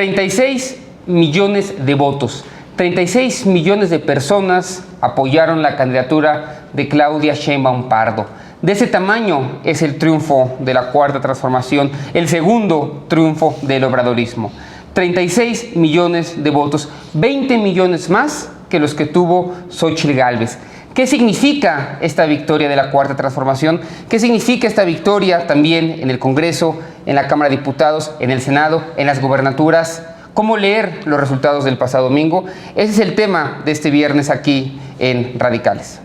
36 millones de votos. 36 millones de personas apoyaron la candidatura de Claudia Sheinbaum Pardo. De ese tamaño es el triunfo de la Cuarta Transformación, el segundo triunfo del obradorismo. 36 millones de votos, 20 millones más que los que tuvo Xóchitl Gálvez. ¿Qué significa esta victoria de la Cuarta Transformación? ¿Qué significa esta victoria también en el Congreso, en la Cámara de Diputados, en el Senado, en las gubernaturas? ¿Cómo leer los resultados del pasado domingo? Ese es el tema de este viernes aquí en Radicales.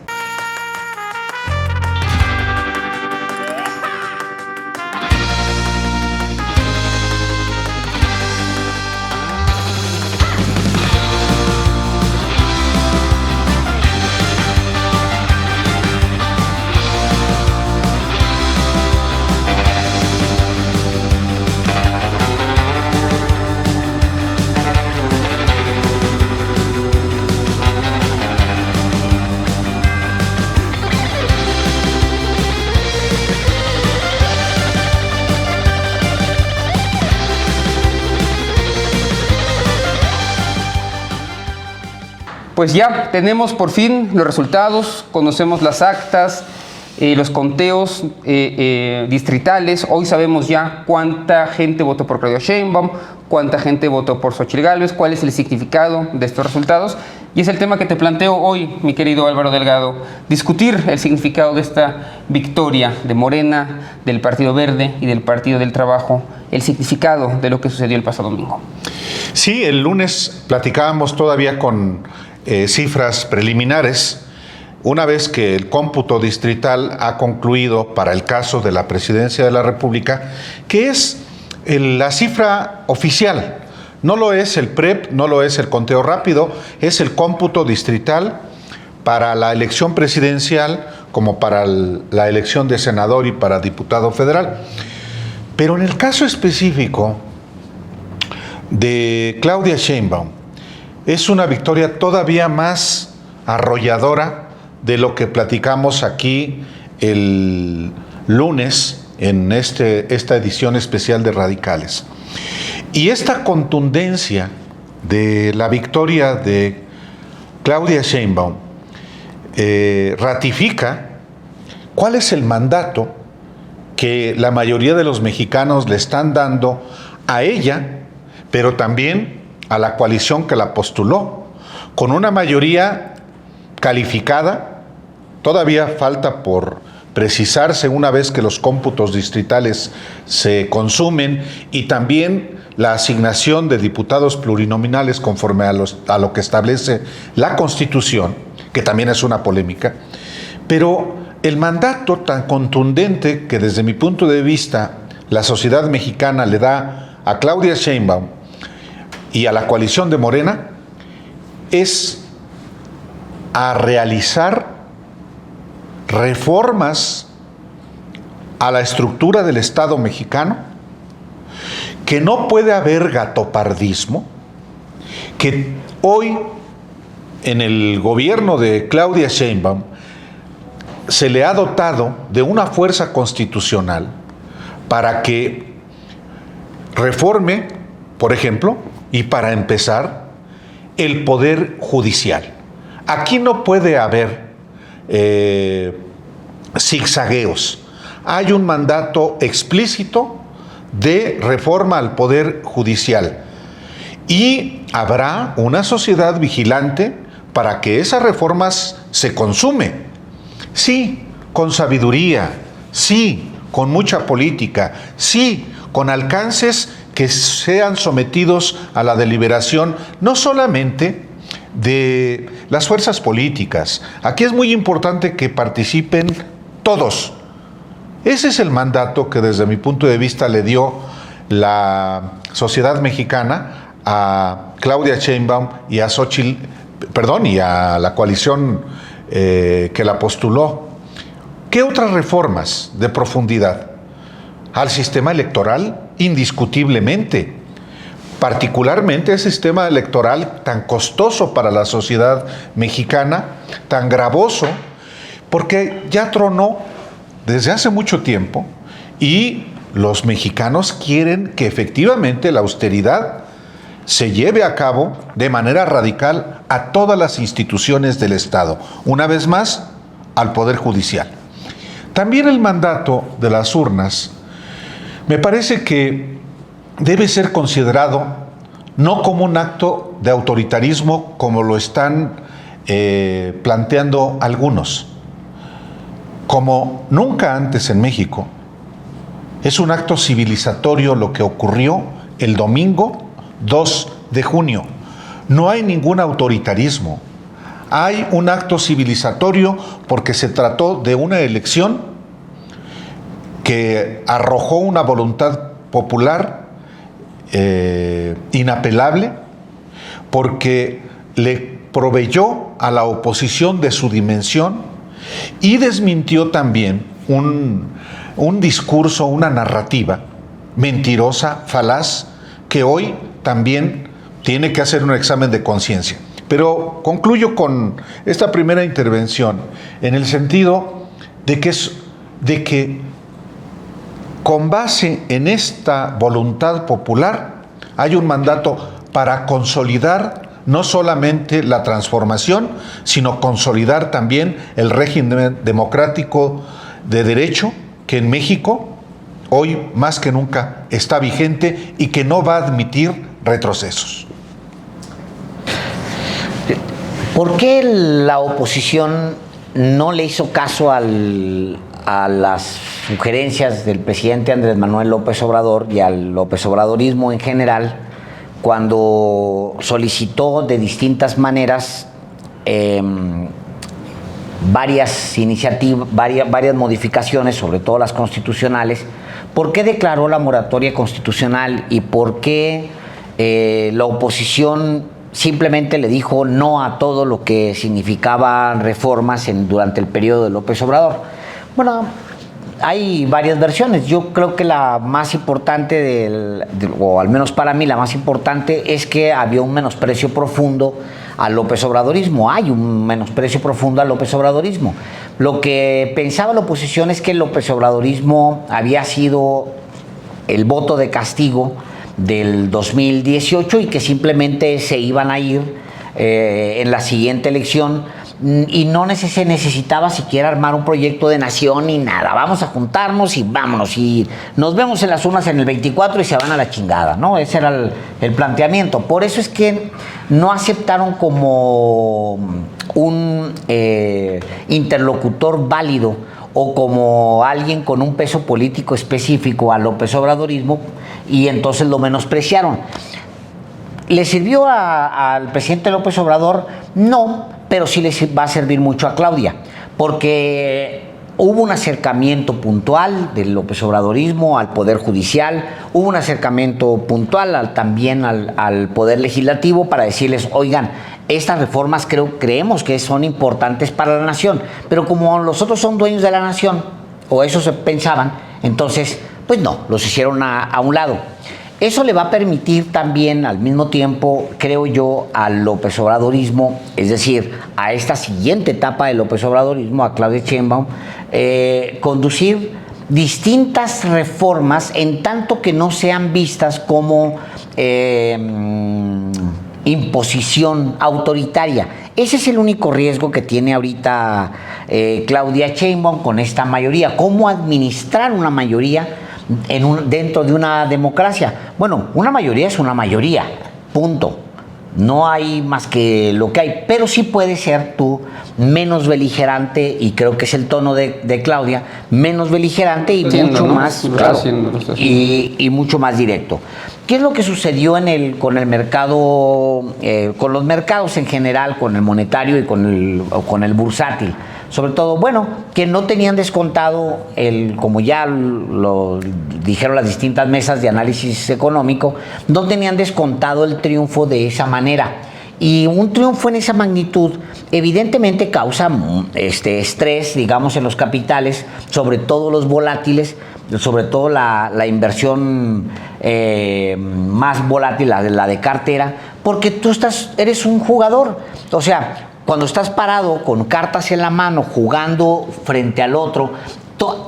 Pues ya tenemos por fin los resultados, conocemos las actas, los conteos distritales. Hoy sabemos ya cuánta gente votó por Claudia Sheinbaum, cuánta gente votó por Xóchitl Gálvez, cuál es el significado de estos resultados. Y es el tema que te planteo hoy, mi querido Álvaro Delgado, discutir el significado de esta victoria de Morena, del Partido Verde y del Partido del Trabajo, el significado de lo que sucedió el pasado domingo. Sí, el lunes platicábamos todavía con cifras preliminares, una vez que el cómputo distrital ha concluido para el caso de la Presidencia de la República, que es la cifra oficial. No lo es el PREP, no lo es el conteo rápido, es el cómputo distrital para la elección presidencial como para la elección de senador y para diputado federal. Pero en el caso específico de Claudia Sheinbaum, es una victoria todavía más arrolladora de lo que platicamos aquí el lunes en esta edición especial de Radicales. Y esta contundencia de la victoria de Claudia Sheinbaum ratifica cuál es el mandato que la mayoría de los mexicanos le están dando a ella, pero también a la coalición que la postuló, con una mayoría calificada. Todavía falta por precisarse una vez que los cómputos distritales se consumen y también la asignación de diputados plurinominales conforme a lo que establece la Constitución, que también es una polémica. Pero el mandato tan contundente que desde mi punto de vista la sociedad mexicana le da a Claudia Sheinbaum y a la coalición de Morena es a realizar reformas a la estructura del Estado mexicano, que no puede haber gatopardismo, que hoy en el gobierno de Claudia Sheinbaum se le ha dotado de una fuerza constitucional para que reforme, por ejemplo, y para empezar, el Poder Judicial. Aquí no puede haber zigzagueos. Hay un mandato explícito de reforma al Poder Judicial y habrá una sociedad vigilante para que esas reformas se consumen. Sí, con sabiduría, sí, con mucha política, sí, con alcances que sean sometidos a la deliberación no solamente de las fuerzas políticas. Aquí es muy importante que participen todos. Ese es el mandato que desde mi punto de vista le dio la sociedad mexicana a Claudia Sheinbaum y a y a la coalición que la postuló. ¿Qué otras reformas de profundidad? Al sistema electoral, indiscutiblemente. Particularmente el sistema electoral tan costoso para la sociedad mexicana, tan gravoso, porque ya tronó desde hace mucho tiempo y los mexicanos quieren que efectivamente la austeridad se lleve a cabo de manera radical a todas las instituciones del Estado, una vez más al Poder Judicial. También el mandato de las urnas me parece que debe ser considerado no como un acto de autoritarismo como lo están planteando algunos. Como nunca antes en México, es un acto civilizatorio lo que ocurrió el domingo 2 de junio. No hay ningún autoritarismo. Hay un acto civilizatorio porque se trató de una elección que arrojó una voluntad popular inapelable, porque le proveyó a la oposición de su dimensión y desmintió también un discurso, una narrativa mentirosa, falaz, que hoy también tiene que hacer un examen de conciencia. Pero concluyo con esta primera intervención en el sentido de que con base en esta voluntad popular hay un mandato para consolidar no solamente la transformación, sino consolidar también el régimen democrático de derecho que en México hoy más que nunca está vigente y que no va a admitir retrocesos. ¿Por qué la oposición no le hizo caso a las sugerencias del presidente Andrés Manuel López Obrador y al López Obradorismo en general cuando solicitó de distintas maneras varias iniciativas, varias modificaciones, sobre todo las constitucionales? ¿Por qué declaró la moratoria constitucional y por qué la oposición simplemente le dijo no a todo lo que significaban reformas durante el periodo de López Obrador? Bueno, hay varias versiones. Yo creo que la más importante, o al menos para mí la más importante, es que había un menosprecio profundo al López Obradorismo. Hay un menosprecio profundo al López Obradorismo. Lo que pensaba la oposición es que el López Obradorismo había sido el voto de castigo del 2018 y que simplemente se iban a ir en la siguiente elección y no se necesitaba siquiera armar un proyecto de nación ni nada. Vamos a juntarnos y vámonos y nos vemos en las urnas en el 24 y se van a la chingada, ¿no? Ese era el planteamiento. Por eso es que no aceptaron como un interlocutor válido o como alguien con un peso político específico al López Obradorismo y entonces lo menospreciaron. ¿Le sirvió al presidente López Obrador? No, pero sí le va a servir mucho a Claudia, porque hubo un acercamiento puntual del López Obradorismo al Poder Judicial, hubo un acercamiento puntual también al Poder Legislativo para decirles, oigan, estas reformas creemos que son importantes para la nación, pero como los otros son dueños de la nación, o eso se pensaban, entonces, pues no, los hicieron a un lado. Eso le va a permitir también, al mismo tiempo, creo yo, al López Obradorismo, es decir, a esta siguiente etapa del López Obradorismo, a Claudia Sheinbaum, conducir distintas reformas en tanto que no sean vistas como imposición autoritaria. Ese es el único riesgo que tiene ahorita Claudia Sheinbaum con esta mayoría. ¿Cómo administrar una mayoría dentro de una democracia? Bueno, una mayoría es una mayoría, punto. No hay más que lo que hay, pero sí puedes ser tú menos beligerante, y creo que es el tono de Claudia, menos beligerante y mucho más, claro, y mucho más directo. ¿Qué es lo que sucedió con el mercado, con los mercados en general, con el monetario y con el bursátil? Sobre todo, bueno, que no tenían descontado, como ya lo dijeron las distintas mesas de análisis económico, no tenían descontado el triunfo de esa manera. Y un triunfo en esa magnitud evidentemente causa estrés, digamos, en los capitales, sobre todo los volátiles, sobre todo la inversión más volátil, la de cartera, porque tú eres un jugador. O sea, cuando estás parado con cartas en la mano, jugando frente al otro,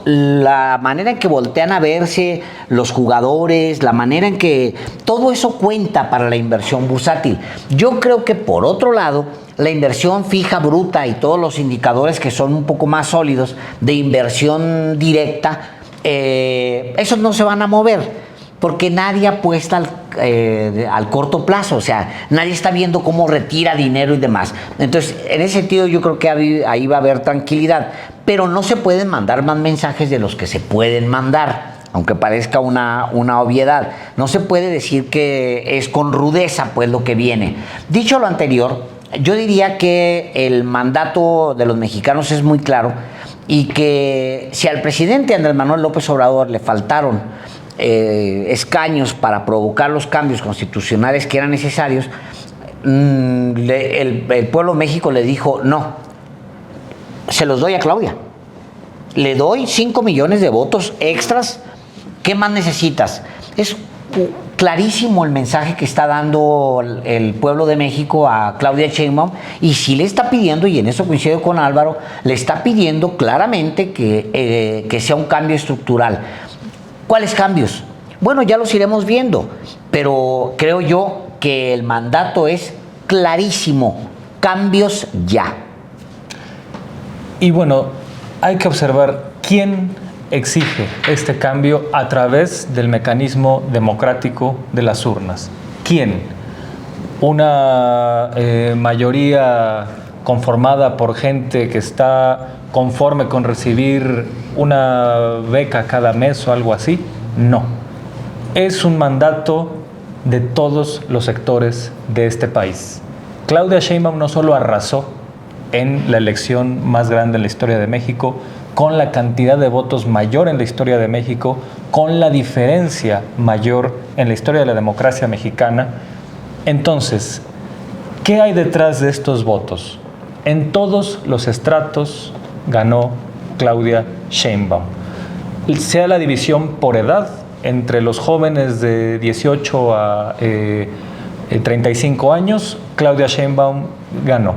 La manera en que voltean a verse los jugadores, la manera en que todo eso cuenta para la inversión bursátil. Yo creo que por otro lado, la inversión fija, bruta y todos los indicadores que son un poco más sólidos de inversión directa, esos no se van a mover. Porque nadie apuesta al corto plazo, o sea, nadie está viendo cómo retira dinero y demás. Entonces, en ese sentido yo creo que ahí va a haber tranquilidad, pero no se pueden mandar más mensajes de los que se pueden mandar, aunque parezca una obviedad. No se puede decir que es con rudeza pues lo que viene. Dicho lo anterior, yo diría que el mandato de los mexicanos es muy claro y que si al presidente Andrés Manuel López Obrador le faltaron escaños para provocar los cambios constitucionales que eran necesarios, el pueblo de México le dijo no, se los doy a Claudia, le doy 5 millones de votos extras, ¿qué más necesitas? Es clarísimo el mensaje que está dando el pueblo de México a Claudia Sheinbaum, y sí le está pidiendo, y en eso coincido con Álvaro, le está pidiendo claramente que sea un cambio estructural. ¿Cuáles cambios? Bueno, ya los iremos viendo, pero creo yo que el mandato es clarísimo, cambios ya. Y bueno, hay que observar quién exige este cambio a través del mecanismo democrático de las urnas. ¿Quién? Una mayoría conformada por gente que está conforme con recibir una beca cada mes o algo así. No. Es un mandato de todos los sectores de este país. Claudia Sheinbaum no solo arrasó en la elección más grande en la historia de México, con la cantidad de votos mayor en la historia de México, con la diferencia mayor en la historia de la democracia mexicana. Entonces, ¿qué hay detrás de estos votos? En todos los estratos ganó Claudia Sheinbaum. Sea la división por edad, entre los jóvenes de 18 a 35 años, Claudia Sheinbaum ganó.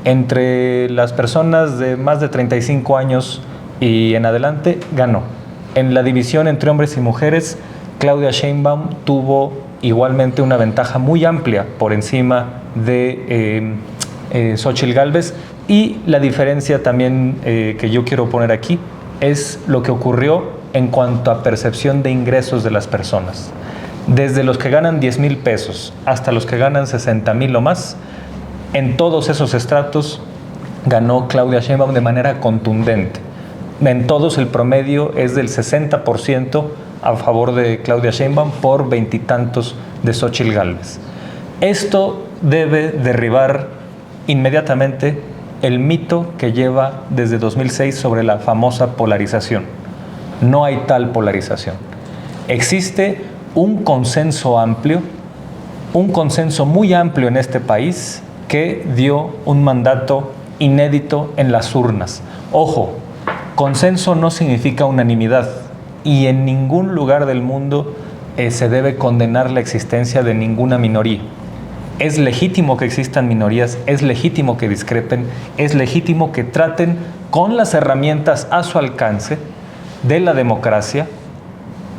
Entre las personas de más de 35 años y en adelante, ganó. En la división entre hombres y mujeres, Claudia Sheinbaum tuvo igualmente una ventaja muy amplia por encima de Xóchitl Gálvez, y la diferencia también que yo quiero poner aquí es lo que ocurrió en cuanto a percepción de ingresos de las personas. Desde los que ganan 10,000 pesos hasta los que ganan 60,000 o más, en todos esos estratos ganó Claudia Sheinbaum de manera contundente. En todos el promedio es del 60% a favor de Claudia Sheinbaum por 20 y tantos de Xóchitl Gálvez. Esto debe derribar inmediatamente el mito que lleva desde 2006 sobre la famosa polarización. No hay tal polarización. Existe un consenso amplio, un consenso muy amplio en este país que dio un mandato inédito en las urnas. Ojo, consenso no significa unanimidad, y en ningún lugar del mundo se debe condenar la existencia de ninguna minoría. Es legítimo que existan minorías, es legítimo que discrepen, es legítimo que traten con las herramientas a su alcance de la democracia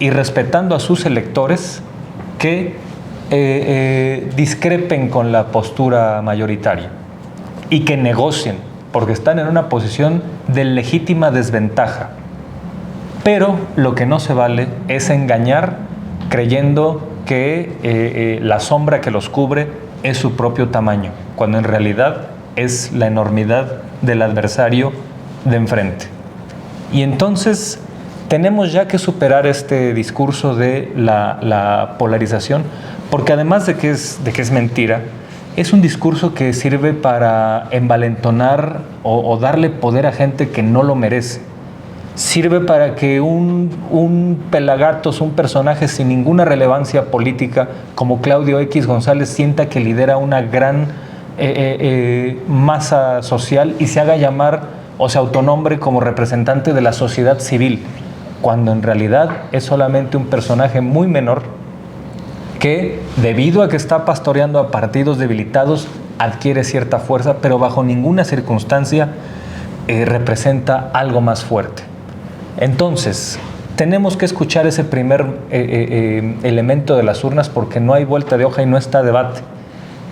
y respetando a sus electores que discrepen con la postura mayoritaria y que negocien, porque están en una posición de legítima desventaja. Pero lo que no se vale es engañar creyendo que la sombra que los cubre es su propio tamaño, cuando en realidad es la enormidad del adversario de enfrente. Y entonces tenemos ya que superar este discurso de la polarización, porque además de que es mentira, es un discurso que sirve para envalentonar o darle poder a gente que no lo merece. Sirve para que un pelagatos, un personaje sin ninguna relevancia política como Claudio X González sienta que lidera una gran masa social y se haga llamar o se autonombre como representante de la sociedad civil, cuando en realidad es solamente un personaje muy menor que, debido a que está pastoreando a partidos debilitados, adquiere cierta fuerza, pero bajo ninguna circunstancia representa algo más fuerte. Entonces, tenemos que escuchar ese primer elemento de las urnas porque no hay vuelta de hoja y no está debate.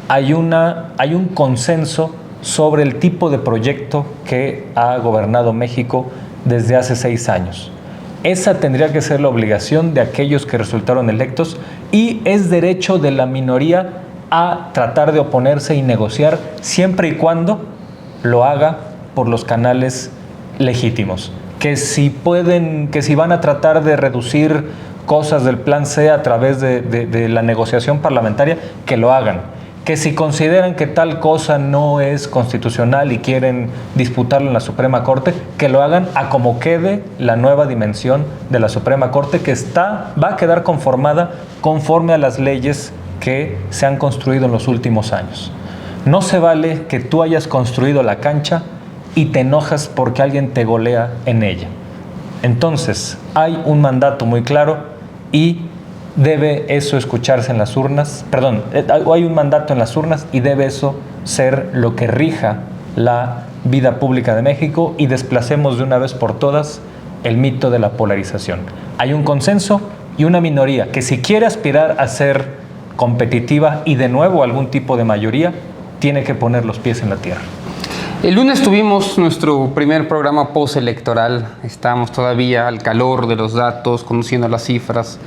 Hay un consenso sobre el tipo de proyecto que ha gobernado México desde hace 6 años. Esa tendría que ser la obligación de aquellos que resultaron electos y es derecho de la minoría a tratar de oponerse y negociar siempre y cuando lo haga por los canales legítimos. Que si van a tratar de reducir cosas del plan C a través de la negociación parlamentaria, que lo hagan. Que si consideran que tal cosa no es constitucional y quieren disputarlo en la Suprema Corte, que lo hagan a como quede la nueva dimensión de la Suprema Corte, que va a quedar conformada conforme a las leyes que se han construido en los últimos años. No se vale que tú hayas construido la cancha y te enojas porque alguien te golea en ella. Entonces, hay un mandato muy claro y debe eso escucharse en las urnas, hay un mandato en las urnas y debe eso ser lo que rija la vida pública de México y desplacemos de una vez por todas el mito de la polarización. Hay un consenso y una minoría que si quiere aspirar a ser competitiva y de nuevo algún tipo de mayoría, tiene que poner los pies en la tierra. El lunes tuvimos nuestro primer programa postelectoral, estábamos todavía al calor de los datos, conociendo las cifras.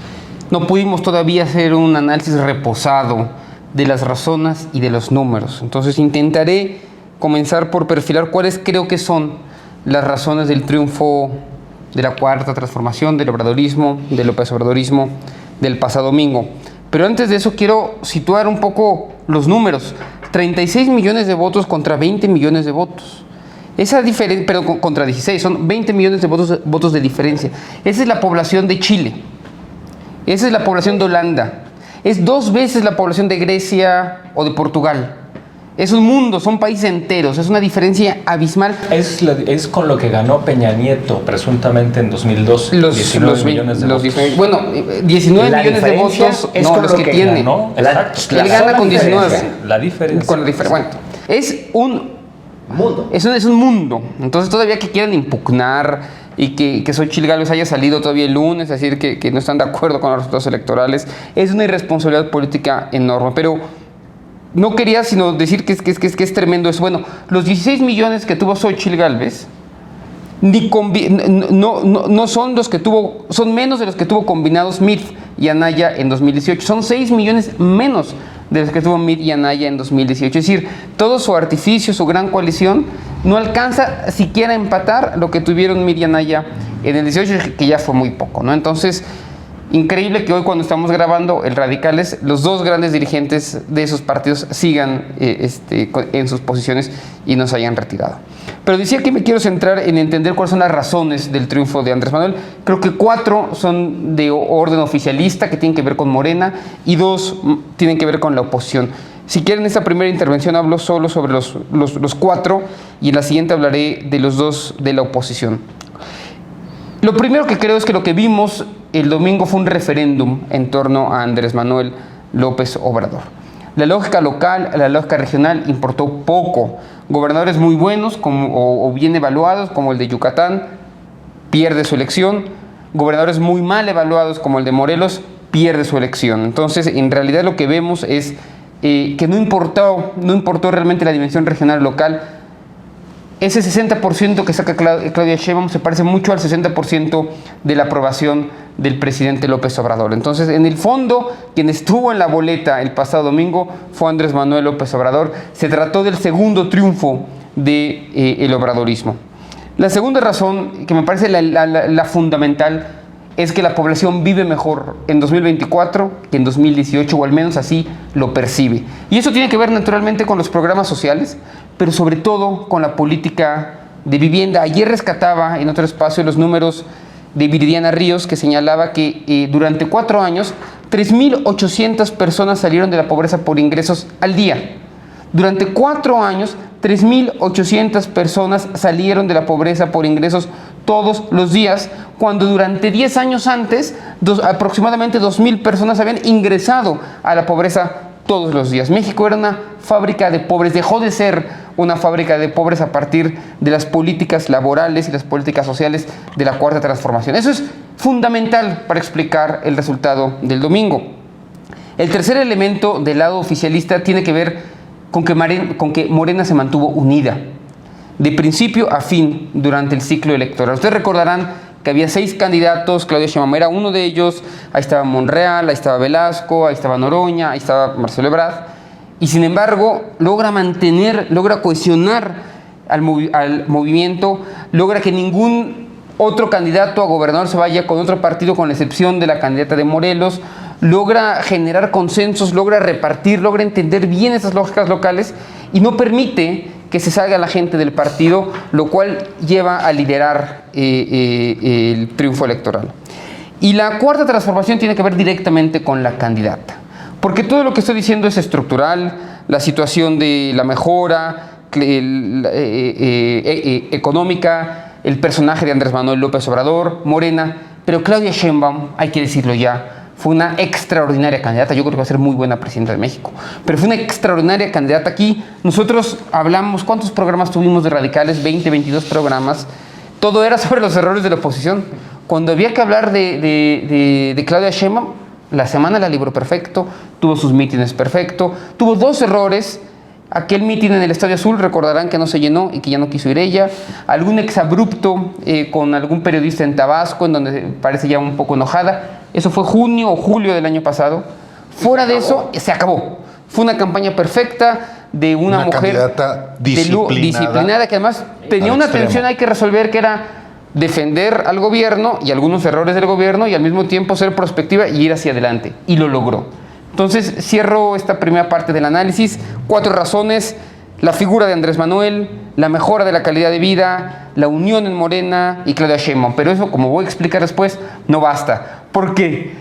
No pudimos todavía hacer un análisis reposado de las razones y de los números. Entonces intentaré comenzar por perfilar cuáles creo que son las razones del triunfo de la Cuarta Transformación, del obradorismo, del López Obradorismo del pasado domingo. Pero antes de eso quiero situar un poco los números. 36 millones de votos contra 20 millones de votos. Esa diferencia, pero contra 16, son 20 millones de votos de diferencia. Esa es la población de Chile. Esa es la población de Holanda. Es 2 veces la población de Grecia o de Portugal. Es un mundo, son países enteros. Es una diferencia abismal. Es con lo que ganó Peña Nieto presuntamente en 2012. 19 millones de votos. 19 millones de votos. Es no, con los lo que que tiene. ganó. Él gana con 19. La diferencia. Con la diferencia. Bueno, es un mundo. Es un mundo. Entonces todavía que quieran impugnar y que Xochitl Gálvez haya salido todavía el lunes, es decir, que no están de acuerdo con los resultados electorales, es una irresponsabilidad política enorme. Pero no quería sino decir que es tremendo eso. Bueno, los 16 millones que tuvo Xochitl Gálvez no son los que tuvo, son menos de los que tuvo combinados Mitt y Anaya en 2018. Son 6 millones menos de los que tuvo Mitt y Anaya en 2018. Es decir, todo su artificio, su gran coalición, no alcanza siquiera a empatar lo que tuvieron Mitt y Anaya en el 18, que ya fue muy poco, ¿no? Entonces, increíble que hoy cuando estamos grabando el Radicales, los 2 grandes dirigentes de esos partidos sigan en sus posiciones y no se hayan retirado. Pero decía que me quiero centrar en entender cuáles son las razones del triunfo de Andrés Manuel. Creo que 4 son de orden oficialista, que tienen que ver con Morena, y 2 tienen que ver con la oposición. Si quieren, en esta primera intervención hablo solo sobre los 4 y en la siguiente hablaré de los 2 de la oposición. Lo primero que creo es que lo que vimos el domingo fue un referéndum en torno a Andrés Manuel López Obrador. La lógica local, la lógica regional importó poco. Gobernadores muy buenos o bien evaluados, como el de Yucatán, pierde su elección. Gobernadores muy mal evaluados, como el de Morelos, pierde su elección. Entonces, en realidad lo que vemos es que no importó realmente la dimensión regional local. Ese 60% que saca Claudia Sheinbaum se parece mucho al 60% de la aprobación del presidente López Obrador. Entonces, en el fondo, quien estuvo en la boleta el pasado domingo fue Andrés Manuel López Obrador. Se trató del segundo triunfo del obradorismo. La segunda razón, que me parece la fundamental, es que la población vive mejor en 2024 que en 2018, o al menos así lo percibe. Y eso tiene que ver naturalmente con los programas sociales, pero sobre todo con la política de vivienda. Ayer rescataba en otro espacio los números de Viridiana Ríos, que señalaba que durante 4 años 3.800 personas salieron de la pobreza por ingresos al día. Durante 4 años 3.800 personas salieron de la pobreza por ingresos todos los días, cuando durante 10 años antes aproximadamente 2.000 personas habían ingresado a la pobreza todos los días. México era una fábrica de pobres, dejó de ser una fábrica de pobres a partir de las políticas laborales y las políticas sociales de la Cuarta Transformación. Eso es fundamental para explicar el resultado del domingo. El tercer elemento del lado oficialista tiene que ver con que Morena se mantuvo unida, de principio a fin, durante el ciclo electoral. Ustedes recordarán que había 6 candidatos, Claudia Sheinbaum era uno de ellos, ahí estaba Monreal, ahí estaba Velasco, ahí estaba Noroña, ahí estaba Marcelo Ebrard, y sin embargo logra cohesionar al movimiento, logra que ningún otro candidato a gobernador se vaya con otro partido, con la excepción de la candidata de Morelos, logra generar consensos, logra repartir, logra entender bien esas lógicas locales y no permite que se salga la gente del partido, lo cual lleva a liderar el triunfo electoral. Y la cuarta transformación tiene que ver directamente con la candidata, porque todo lo que estoy diciendo es estructural, la situación de la mejora económica, el personaje de Andrés Manuel López Obrador, Morena, pero Claudia Sheinbaum, hay que decirlo ya, fue una extraordinaria candidata. Yo creo que va a ser muy buena presidenta de México, pero fue una extraordinaria candidata. Aquí nosotros hablamos, ¿cuántos programas tuvimos de radicales? 20, 22 programas. Todo era sobre los errores de la oposición. Cuando había que hablar de Claudia Sheinbaum, la semana la libró perfecto, tuvo sus mítines perfecto, tuvo 2 errores. Aquel mitin en el Estadio Azul, recordarán que no se llenó y que ya no quiso ir ella. Algún exabrupto con algún periodista en Tabasco, en donde parece ya un poco enojada. Eso fue junio o julio del año pasado. Fuera de eso, se acabó. Fue una campaña perfecta de una mujer candidata disciplinada, que además tenía una tensión hay que resolver, que era defender al gobierno y algunos errores del gobierno y al mismo tiempo ser prospectiva y ir hacia adelante. Y lo logró. Entonces, cierro esta primera parte del análisis. 4 razones: la figura de Andrés Manuel, la mejora de la calidad de vida, la unión en Morena y Claudia Sheinbaum. Pero eso, como voy a explicar después, no basta. Porque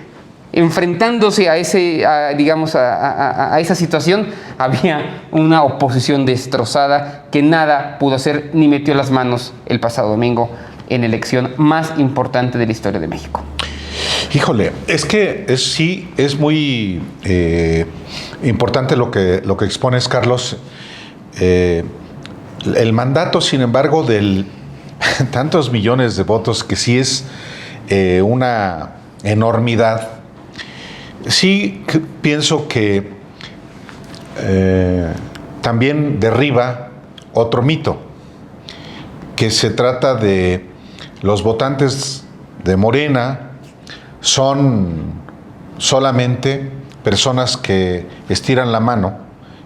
enfrentándose a esa situación, había una oposición destrozada que nada pudo hacer ni metió las manos el pasado domingo en la elección más importante de la historia de México. Híjole, es que sí es muy importante lo que expones, Carlos. El mandato, sin embargo, de tantos millones de votos, que sí es una enormidad, sí pienso que también derriba otro mito, que se trata de los votantes de Morena son solamente personas que estiran la mano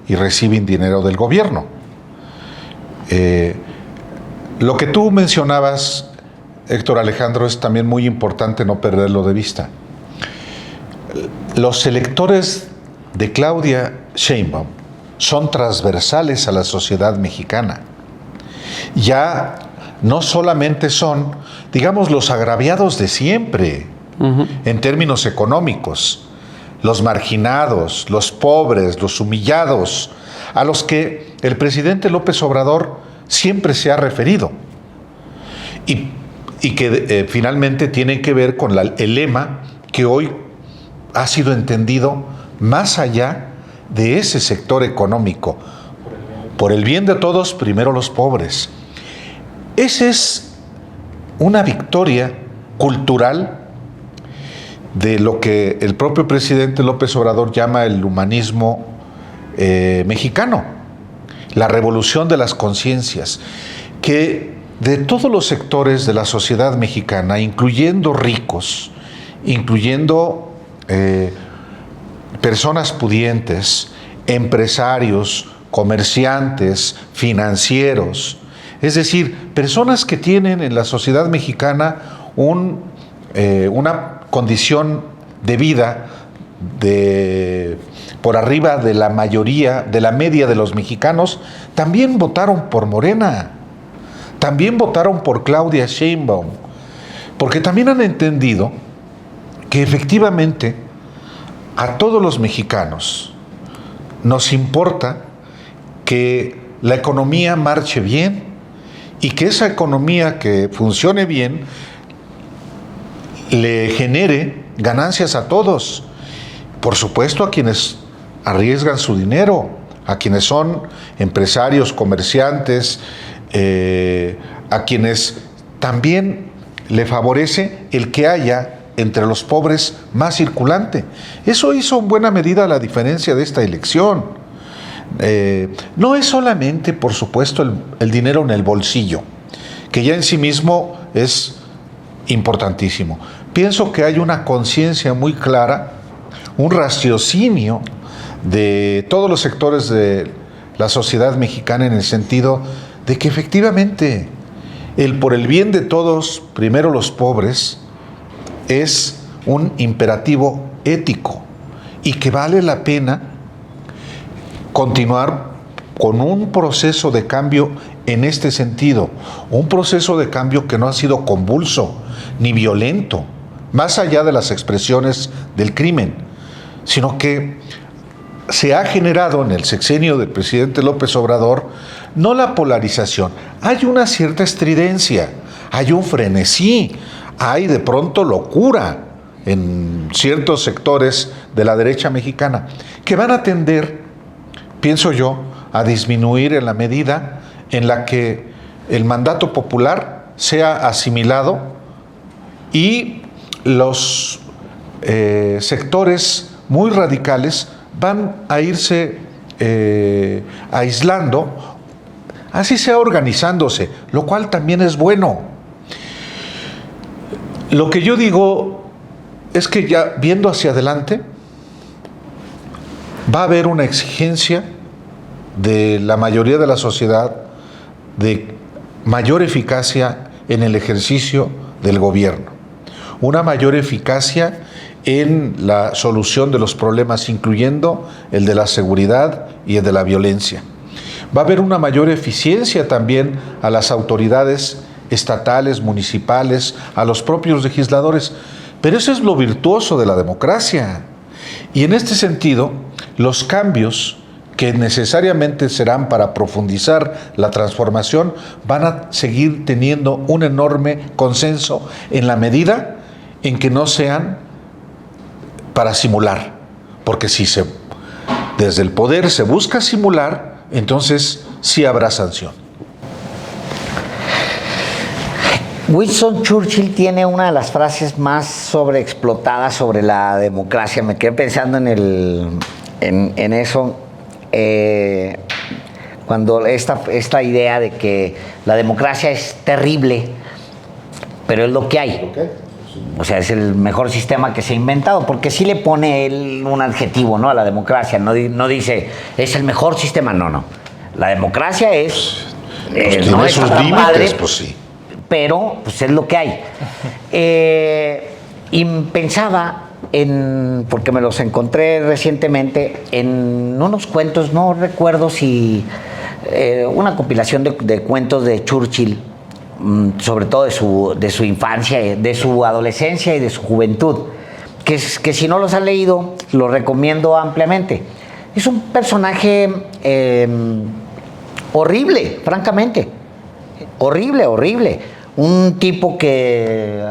y reciben dinero del gobierno. Lo que tú mencionabas, Héctor Alejandro, es también muy importante no perderlo de vista. Los electores de Claudia Sheinbaum son transversales a la sociedad mexicana. Ya no solamente son, digamos, los agraviados de siempre, en términos económicos, los marginados, los pobres, los humillados, a los que el presidente López Obrador siempre se ha referido y que finalmente tienen que ver con el lema que hoy ha sido entendido más allá de ese sector económico: por el bien de todos, primero los pobres. Esa es una victoria cultural de lo que el propio presidente López Obrador llama el humanismo mexicano, la revolución de las conciencias, que de todos los sectores de la sociedad mexicana, incluyendo ricos, incluyendo personas pudientes, empresarios, comerciantes, financieros, es decir, personas que tienen en la sociedad mexicana una condición de vida por arriba de la mayoría, de la media de los mexicanos, también votaron por Morena, también votaron por Claudia Sheinbaum, porque también han entendido que efectivamente a todos los mexicanos nos importa que la economía marche bien y que esa economía que funcione bien le genere ganancias a todos. Por supuesto, a quienes arriesgan su dinero, a quienes son empresarios, comerciantes, a quienes también le favorece el que haya entre los pobres más circulante. Eso hizo en buena medida la diferencia de esta elección. No es solamente, por supuesto, el dinero en el bolsillo, que ya en sí mismo es importantísimo. Pienso que hay una conciencia muy clara, un raciocinio de todos los sectores de la sociedad mexicana en el sentido de que efectivamente el por el bien de todos, primero los pobres, es un imperativo ético y que vale la pena continuar con un proceso de cambio en este sentido, un proceso de cambio que no ha sido convulso ni violento, más allá de las expresiones del crimen, sino que se ha generado en el sexenio del presidente López Obrador no la polarización, hay una cierta estridencia, hay un frenesí, hay de pronto locura en ciertos sectores de la derecha mexicana que van a tender, pienso yo, a disminuir en la medida en la que el mandato popular sea asimilado y los sectores muy radicales van a irse aislando, así sea organizándose, lo cual también es bueno. Lo que yo digo es que ya viendo hacia adelante va a haber una exigencia de la mayoría de la sociedad de mayor eficacia en el ejercicio del gobierno, una mayor eficacia en la solución de los problemas, incluyendo el de la seguridad y el de la violencia. Va a haber una mayor eficiencia también a las autoridades estatales, municipales, a los propios legisladores. Pero eso es lo virtuoso de la democracia. Y en este sentido, los cambios que necesariamente serán para profundizar la transformación van a seguir teniendo un enorme consenso en la medida en que no sean para simular. Porque si desde el poder se busca simular, entonces sí habrá sanción. Winston Churchill tiene una de las frases más sobreexplotadas sobre la democracia. Me quedé pensando en eso, cuando esta idea de que la democracia es terrible, pero es lo que hay. O sea, es el mejor sistema que se ha inventado, porque sí le pone él un adjetivo, ¿no?, a la democracia. No dice, es el mejor sistema, no. La democracia es... tiene no es sus tan límites, padre, pues sí. Pero pues es lo que hay. Y pensaba porque me los encontré recientemente en unos cuentos, no recuerdo si una compilación de cuentos de Churchill, sobre todo de su infancia, de su adolescencia y de su juventud, que si no los han leído, los recomiendo ampliamente. Es un personaje horrible, francamente. Horrible. Un tipo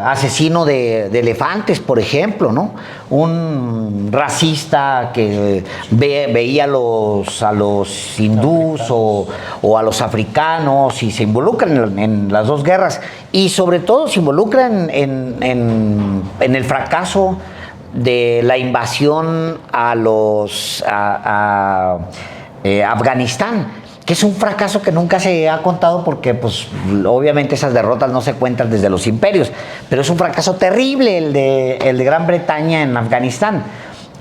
asesino de elefantes, por ejemplo, ¿no? Un racista que veía a los hindús o a los africanos y se involucra en las dos guerras. Y sobre todo se involucra en el fracaso de la invasión a Afganistán, que es un fracaso que nunca se ha contado porque, pues, obviamente esas derrotas no se cuentan desde los imperios, pero es un fracaso terrible el de Gran Bretaña en Afganistán.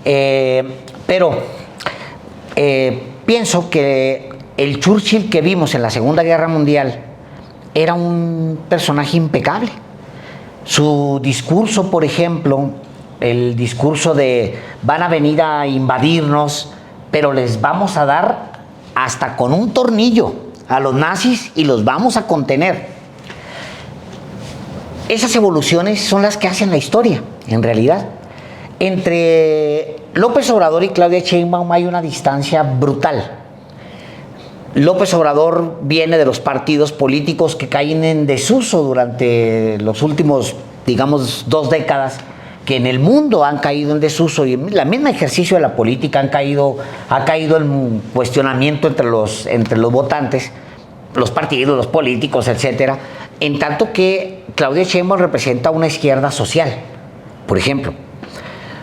Pero pienso que el Churchill que vimos en la Segunda Guerra Mundial era un personaje impecable. Su discurso, por ejemplo, el discurso de van a venir a invadirnos, pero les vamos a dar hasta con un tornillo a los nazis y los vamos a contener. Esas evoluciones son las que hacen la historia, en realidad. Entre López Obrador y Claudia Sheinbaum hay una distancia brutal. López Obrador viene de los partidos políticos que caen en desuso durante los últimos, digamos, 2 décadas, que en el mundo han caído en desuso y en el mismo ejercicio de la política ha caído en cuestionamiento entre los votantes, los partidos, los políticos, etcétera, en tanto que Claudia Sheinbaum representa una izquierda social. Por ejemplo,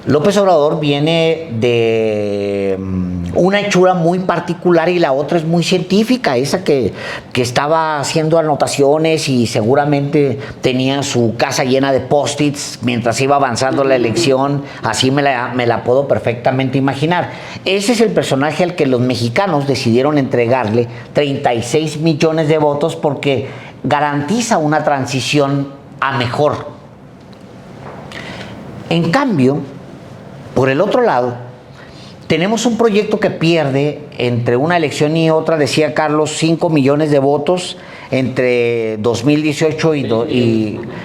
López Obrador viene de una hechura muy particular y la otra es muy científica, esa que estaba haciendo anotaciones y seguramente tenía su casa llena de post-its mientras iba avanzando la elección, así me la puedo perfectamente imaginar. Ese es el personaje al que los mexicanos decidieron entregarle 36 millones de votos porque garantiza una transición a mejor. En cambio, por el otro lado, tenemos un proyecto que pierde entre una elección y otra, decía Carlos, 5 millones de votos entre 2018 y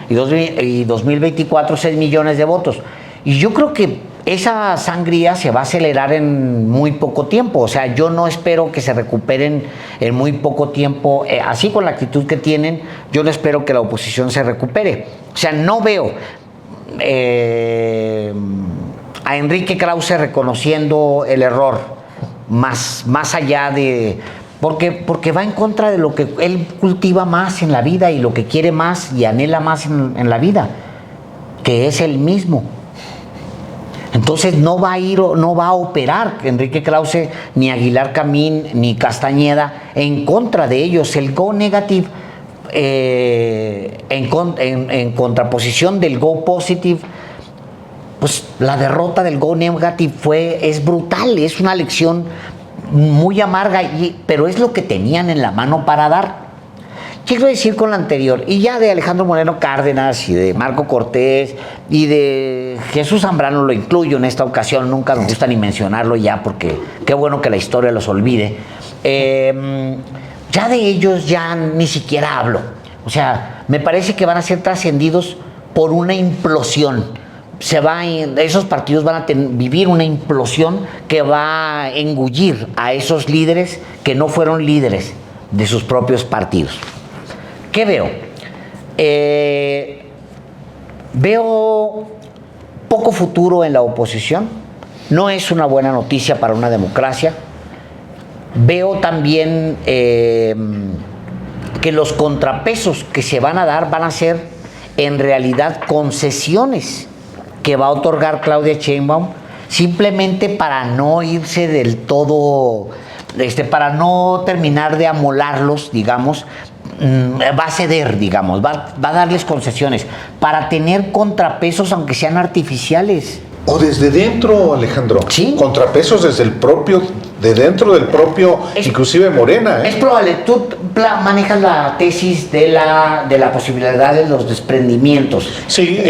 2024, 6 millones de votos. Y yo creo que esa sangría se va a acelerar en muy poco tiempo. O sea, yo no espero que se recuperen en muy poco tiempo. Así con la actitud que tienen, yo no espero que la oposición se recupere. O sea, no veo a Enrique Krause reconociendo el error, más allá de... Porque va en contra de lo que él cultiva más en la vida y lo que quiere más y anhela más en la vida, que es el mismo. Entonces no va a operar Enrique Krause, ni Aguilar Camín, ni Castañeda en contra de ellos. El go negative en contraposición del go positive, pues la derrota del go negative es brutal, es una lección muy amarga, pero es lo que tenían en la mano para dar. Quiero decir con lo anterior, y ya de Alejandro Moreno Cárdenas y de Marco Cortés y de Jesús Zambrano lo incluyo en esta ocasión, nunca me gusta ni mencionarlo ya porque qué bueno que la historia los olvide. Ya de ellos ya ni siquiera hablo. O sea, me parece que van a ser trascendidos por una implosión. Esos partidos van a vivir una implosión que va a engullir a esos líderes que no fueron líderes de sus propios partidos. ¿Qué veo? Veo poco futuro en la oposición. No es una buena noticia para una democracia. Veo también que los contrapesos que se van a dar van a ser en realidad concesiones que va a otorgar Claudia Sheinbaum simplemente para no irse del todo, para no terminar de amolarlos, digamos, va a ceder, digamos, va a darles concesiones para tener contrapesos aunque sean artificiales. O desde dentro, Alejandro. Sí. Contrapesos desde de dentro del propio, inclusive Morena. Es probable. Tú manejas la tesis de la posibilidad de los desprendimientos. Sí,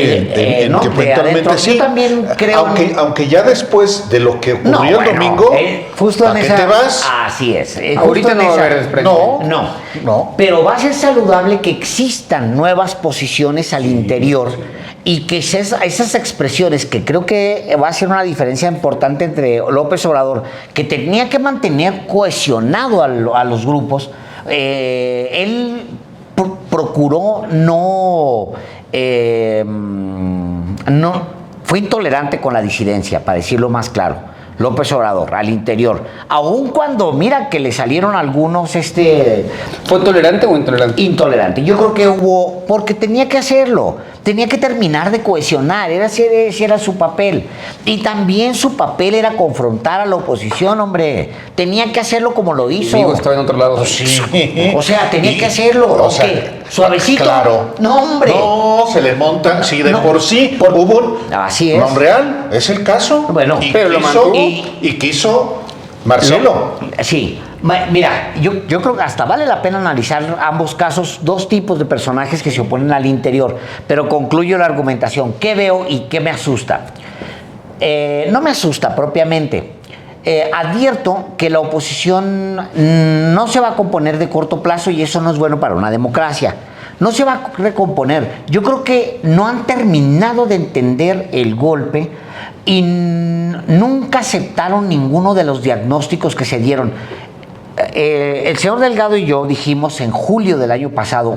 ¿no? eventualmente sí. Yo también creo... Aunque ya después de lo que ocurrió el domingo, justo ¿a qué te vas? Así es. Ahorita no va a haber desprendimiento. No. Pero va a ser saludable que existan nuevas posiciones al interior y que esas expresiones, que creo que va a ser una diferencia importante entre López Obrador, que tenía que mantener cohesionado a los grupos, él procuró no fue intolerante con la disidencia, para decirlo más claro. López Obrador, al interior. Aun cuando, mira, que le salieron algunos, ¿Fue tolerante o intolerante? Intolerante. Yo creo que hubo, porque tenía que hacerlo, tenía que terminar de cohesionar, ese era su papel. Y también su papel era confrontar a la oposición, hombre. Tenía que hacerlo como lo hizo. Amigo, estaba en otro lado. Sí. O sea, tenía que hacerlo. O sea, suavecito. Claro. No, hombre. No, se le monta. Sí, por sí. Hubo Así es. Monreal, es el caso. Bueno, pero lo mantuvo. Y quiso Marcelo. Sí. Mira, yo creo que hasta vale la pena analizar ambos casos, dos tipos de personajes que se oponen al interior, pero concluyo la argumentación. ¿Qué veo y qué me asusta? No me asusta propiamente. Advierto que la oposición no se va a componer de corto plazo y eso no es bueno para una democracia. No se va a recomponer. Yo creo que no han terminado de entender el golpe y nunca aceptaron ninguno de los diagnósticos que se dieron. El señor Delgado y yo dijimos en julio del año pasado,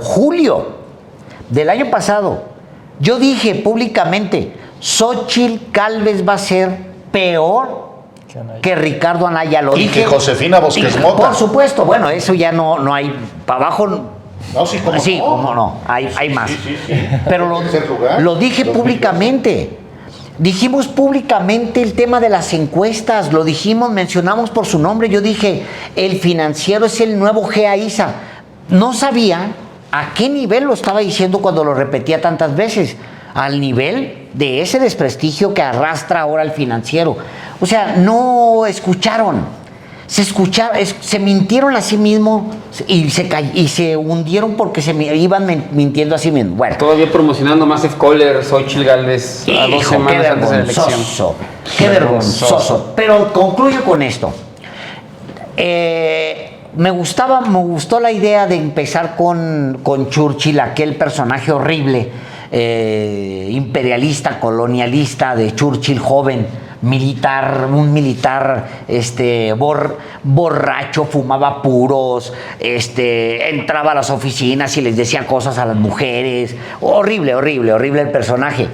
yo dije públicamente, Xóchitl Gálvez va a ser peor que Ricardo Anaya. Lo Y dije. que Josefina Vázquez Mota. Por supuesto, bueno, eso ya no hay. Para abajo. No, sí, ¿cómo sí, no? cómo no. Hay más. Sí. Pero Tercer lugar, lo dije 2002. públicamente. Dijimos públicamente el tema de las encuestas, lo dijimos, mencionamos por su nombre. Yo dije, el Financiero es el nuevo GAISA. No sabía a qué nivel lo estaba diciendo cuando lo repetía tantas veces. Al nivel de ese desprestigio que arrastra ahora el Financiero. O sea, no escucharon. Se mintieron a sí mismos y se hundieron porque iban mintiendo a sí mismos. Bueno. Todavía promocionando Massive Caller, Xóchitl Gálvez, a 2 semanas antes de la elección. Qué vergonzoso. Pero concluyo con esto. Me gustó la idea de empezar con Churchill, aquel personaje horrible, imperialista, colonialista de Churchill joven, un militar borracho, fumaba puros, entraba a las oficinas y les decía cosas a las mujeres. Horrible el personaje.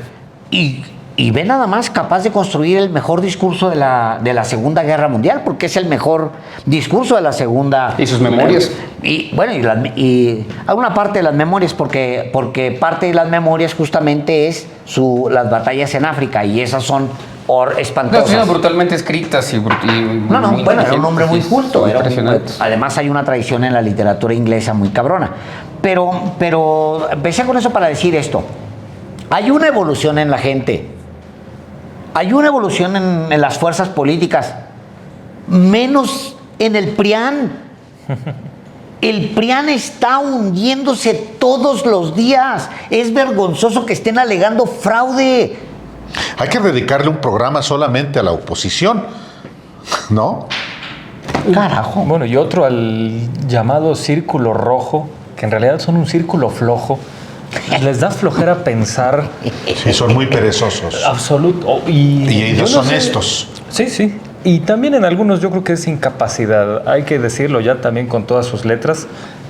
Y ve nada más, capaz de construir el mejor discurso de la Segunda Guerra Mundial, porque es el mejor discurso de la Segunda. Y sus memorias. Y bueno, y alguna parte de las memorias, porque parte de las memorias justamente es las batallas en África, y esas son espantosas. No, brutalmente escritas y No, bueno, era un hombre muy culto. Además hay una tradición en la literatura inglesa muy cabrona. Pero empecé con eso para decir esto. Hay una evolución en la gente. Hay una evolución en las fuerzas políticas. Menos en el PRIAN. El PRIAN está hundiéndose todos los días. Es vergonzoso que estén alegando fraude. Hay que dedicarle un programa solamente a la oposición, ¿no? Carajo. Bueno, y otro al llamado círculo rojo, que en realidad son un círculo flojo. Les da flojera pensar. Sí, son muy perezosos. Absoluto. Y yo no sé. deshonestos. Sí. Y también en algunos yo creo que es incapacidad. Hay que decirlo ya también con todas sus letras.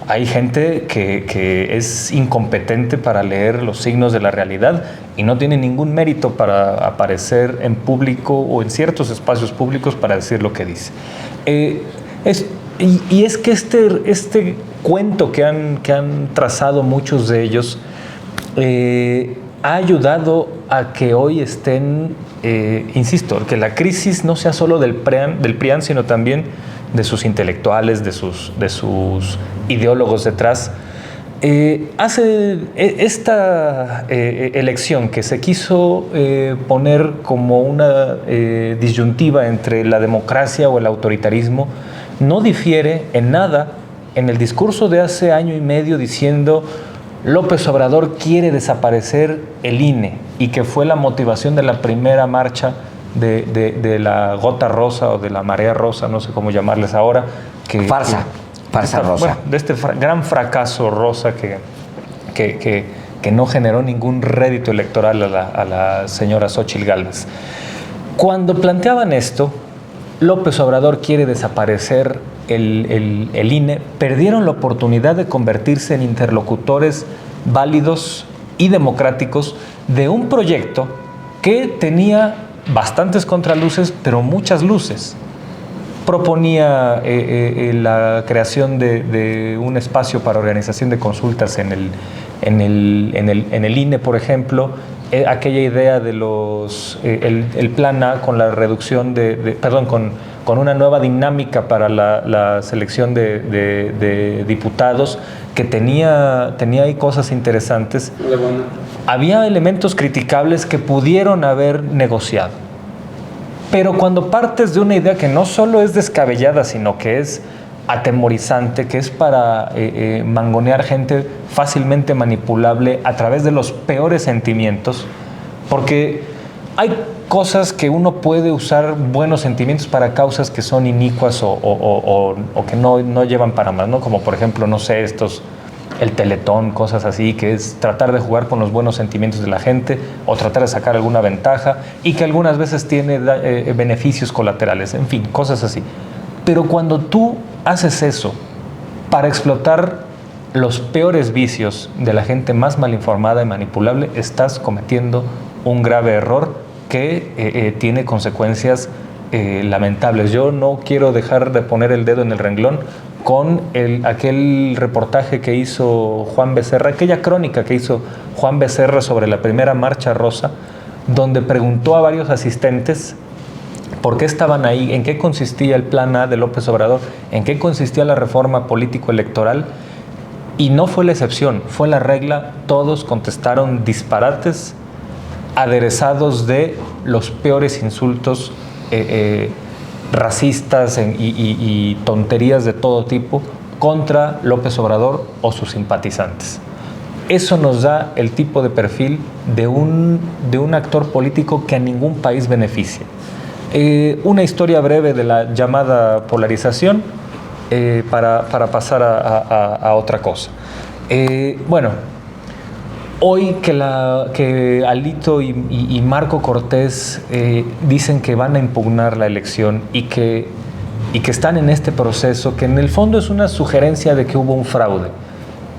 Hay gente que es incompetente para leer los signos de la realidad y no tiene ningún mérito para aparecer en público o en ciertos espacios públicos para decir lo que dice. Y es que este cuento que han trazado muchos de ellos ha ayudado a que hoy estén, insisto, que la crisis no sea solo del PRIAN, sino también de sus intelectuales, de sus ideólogos detrás. Hace esta elección que se quiso poner como una disyuntiva entre la democracia o el autoritarismo, no difiere en nada en el discurso de hace año y medio diciendo López Obrador quiere desaparecer el INE, y que fue la motivación de la primera marcha de la gota rosa o de la marea rosa, no sé cómo llamarles ahora. Farsa rosa. Bueno, de este gran fracaso rosa que no generó ningún rédito electoral a la señora Xóchitl Gálvez. Cuando planteaban esto, López Obrador quiere desaparecer el INE, perdieron la oportunidad de convertirse en interlocutores válidos y democráticos de un proyecto que tenía bastantes contraluces, pero muchas luces. Proponía la creación de un espacio para organización de consultas en el INE, por ejemplo, aquella idea de el plan A con la reducción con una nueva dinámica para la selección de diputados, que tenía ahí cosas interesantes. Había elementos criticables que pudieron haber negociado. Pero cuando partes de una idea que no solo es descabellada, sino que es atemorizante, que es para mangonear gente fácilmente manipulable a través de los peores sentimientos, porque hay cosas que uno puede usar buenos sentimientos para causas que son inicuas o que no llevan para más, ¿no? Como por ejemplo, no sé, el Teletón, cosas así, que es tratar de jugar con los buenos sentimientos de la gente o tratar de sacar alguna ventaja, y que algunas veces tiene beneficios colaterales, en fin, cosas así. Pero cuando tú haces eso para explotar los peores vicios de la gente más mal informada y manipulable, estás cometiendo un grave error que tiene consecuencias lamentables. Yo no quiero dejar de poner el dedo en el renglón con aquel reportaje que hizo Juan Becerra, aquella crónica que hizo Juan Becerra sobre la primera marcha rosa, donde preguntó a varios asistentes por qué estaban ahí, en qué consistía el plan A de López Obrador, en qué consistía la reforma político-electoral, y no fue la excepción, fue la regla. Todos contestaron disparates aderezados de los peores insultos racistas y tonterías de todo tipo contra López Obrador o sus simpatizantes. Eso nos da el tipo de perfil de un actor político que a ningún país beneficia. Una historia breve de la llamada polarización para pasar a otra cosa. Bueno, hoy que Alito y Marco Cortés dicen que van a impugnar la elección y que están en este proceso, que en el fondo es una sugerencia de que hubo un fraude.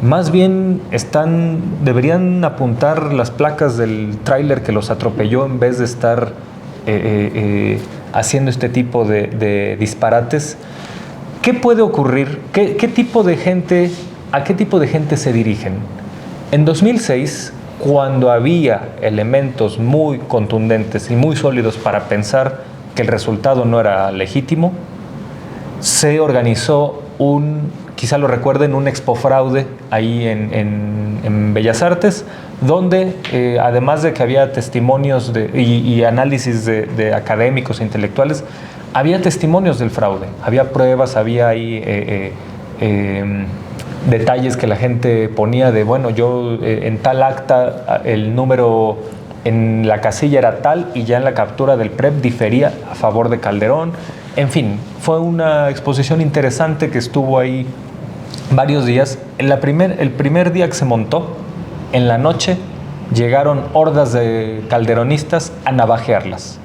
Más bien deberían apuntar las placas del tráiler que los atropelló en vez de estar haciendo este tipo de disparates. ¿Qué puede ocurrir? ¿A qué tipo de gente se dirigen? En 2006, cuando había elementos muy contundentes y muy sólidos para pensar que el resultado no era legítimo, se organizó quizá lo recuerden, un expofraude ahí en Bellas Artes, donde además de que había testimonios y análisis de académicos e intelectuales, había testimonios del fraude, había pruebas, había ahí detalles que la gente ponía de, bueno, yo en tal acta el número en la casilla era tal y ya en la captura del PREP difería a favor de Calderón. En fin, fue una exposición interesante que estuvo ahí varios días. El primer día que se montó, en la noche, llegaron hordas de calderonistas a navajearlas,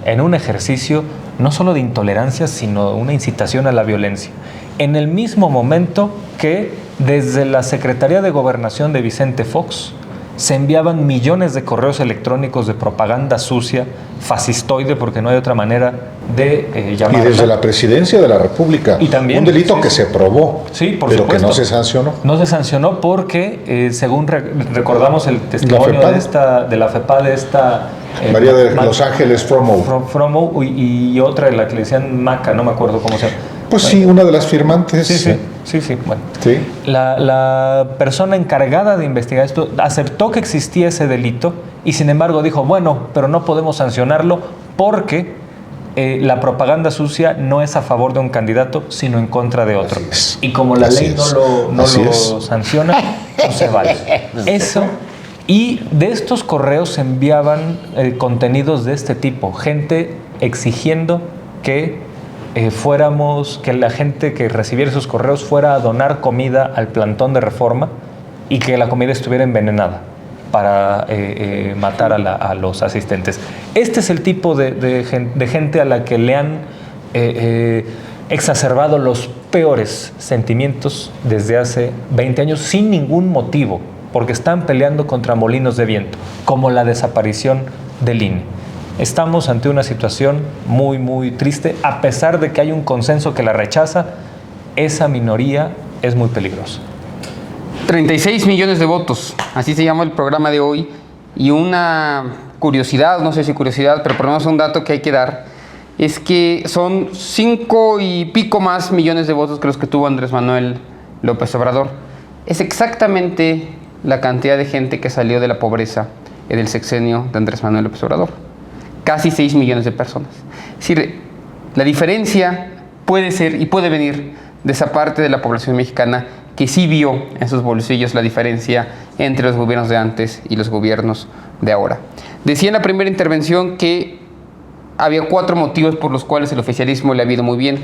en un ejercicio no solo de intolerancia, sino una incitación a la violencia. En el mismo momento que desde la Secretaría de Gobernación de Vicente Fox se enviaban millones de correos electrónicos de propaganda sucia, fascistoide, porque no hay otra manera de llamarla. Y desde la Presidencia de la República, y también, un delito sí, que se probó, sí, por pero supuesto, que no se sancionó. No se sancionó porque, según recordamos el testimonio de la FEPAD, María de Los Ángeles Fromo y otra, la que le decían Maca, no me acuerdo cómo se llama. Pues sí, una de las firmantes. Sí, bueno. Sí. La persona encargada de investigar esto aceptó que existía ese delito y sin embargo dijo, bueno, pero no podemos sancionarlo porque la propaganda sucia no es a favor de un candidato, sino en contra de otro. Y como la ley no lo sanciona, no se vale. Eso, y de estos correos se enviaban contenidos de este tipo, gente exigiendo que que la gente que recibiera esos correos fuera a donar comida al plantón de Reforma y que la comida estuviera envenenada para matar a los asistentes. Este es el tipo de gente a la que le han exacerbado los peores sentimientos desde hace 20 años sin ningún motivo, porque están peleando contra molinos de viento, como la desaparición del INE. Estamos ante una situación muy, muy triste. A pesar de que hay un consenso que la rechaza, esa minoría es muy peligrosa. 36 millones de votos, así se llama el programa de hoy. Y una curiosidad, no sé si curiosidad, pero por lo menos un dato que hay que dar, es que son 5 y pico más millones de votos que los que tuvo Andrés Manuel López Obrador. Es exactamente la cantidad de gente que salió de la pobreza en el sexenio de Andrés Manuel López Obrador. Casi 6 millones de personas. Es decir, la diferencia puede ser y puede venir de esa parte de la población mexicana que sí vio en sus bolsillos la diferencia entre los gobiernos de antes y los gobiernos de ahora. Decía en la primera intervención que había 4 motivos por los cuales el oficialismo le ha ido muy bien,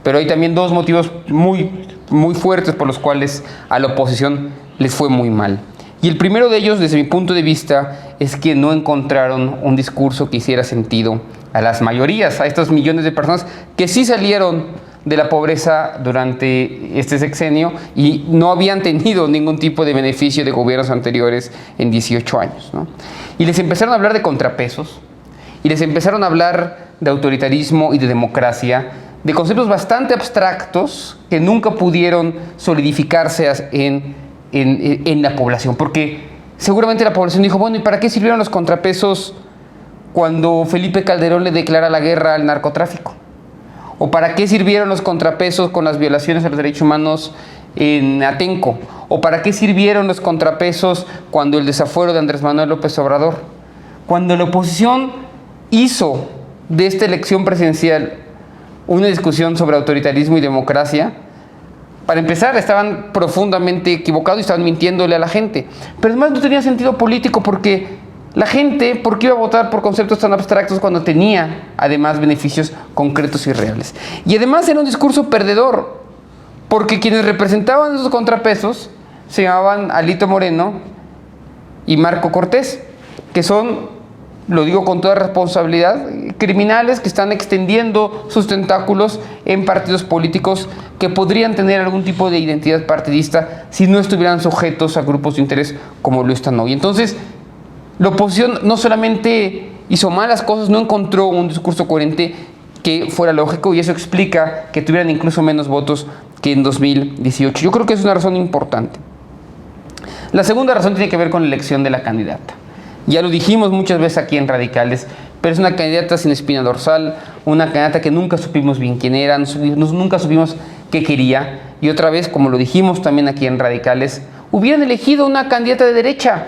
pero hay también 2 motivos muy, muy fuertes por los cuales a la oposición les fue muy mal. Y el primero de ellos, desde mi punto de vista, es que no encontraron un discurso que hiciera sentido a las mayorías, a estos millones de personas que sí salieron de la pobreza durante este sexenio y no habían tenido ningún tipo de beneficio de gobiernos anteriores en 18 años, ¿no? Y les empezaron a hablar de contrapesos y les empezaron a hablar de autoritarismo y de democracia, de conceptos bastante abstractos que nunca pudieron solidificarse en la población, porque seguramente la población dijo, bueno, ¿y para qué sirvieron los contrapesos cuando Felipe Calderón le declara la guerra al narcotráfico? ¿O para qué sirvieron los contrapesos con las violaciones a los derechos humanos en Atenco? ¿O para qué sirvieron los contrapesos cuando el desafuero de Andrés Manuel López Obrador? Cuando la oposición hizo de esta elección presidencial una discusión sobre autoritarismo y democracia, para empezar, estaban profundamente equivocados y estaban mintiéndole a la gente. Pero además no tenía sentido político porque la gente, ¿por qué iba a votar por conceptos tan abstractos cuando tenía, además, beneficios concretos y reales? Y además era un discurso perdedor, porque quienes representaban esos contrapesos se llamaban Alito Moreno y Marco Cortés, que son, lo digo con toda responsabilidad, criminales que están extendiendo sus tentáculos en partidos políticos que podrían tener algún tipo de identidad partidista si no estuvieran sujetos a grupos de interés como lo están hoy. Entonces, la oposición no solamente hizo malas cosas, no encontró un discurso coherente que fuera lógico y eso explica que tuvieran incluso menos votos que en 2018. Yo creo que es una razón importante. La segunda razón tiene que ver con la elección de la candidata. Ya lo dijimos muchas veces aquí en Radicales, pero es una candidata sin espina dorsal, una candidata que nunca supimos bien quién era, nunca supimos qué quería. Y otra vez, como lo dijimos también aquí en Radicales, hubieran elegido una candidata de derecha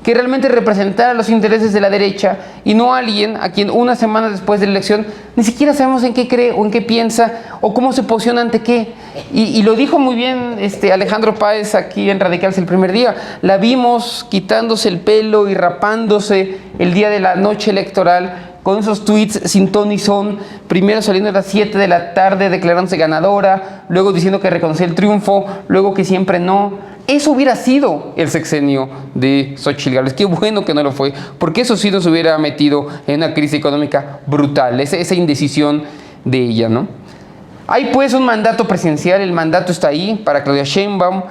que realmente representara los intereses de la derecha y no alguien a quien una semana después de la elección ni siquiera sabemos en qué cree o en qué piensa o cómo se posiciona ante qué. Y lo dijo muy bien Alejandro Páez aquí en Radicales el primer día. La vimos quitándose el pelo y rapándose el día de la noche electoral con esos tweets sin ton ni son, primero saliendo a las 7 de la tarde declarándose ganadora, luego diciendo que reconocía el triunfo, luego que siempre no. Eso hubiera sido el sexenio de Xóchitl Gálvez. Qué bueno que no lo fue, porque eso sí nos hubiera metido en una crisis económica brutal, esa indecisión de ella, ¿no? Hay pues un mandato presidencial, el mandato está ahí para Claudia Sheinbaum.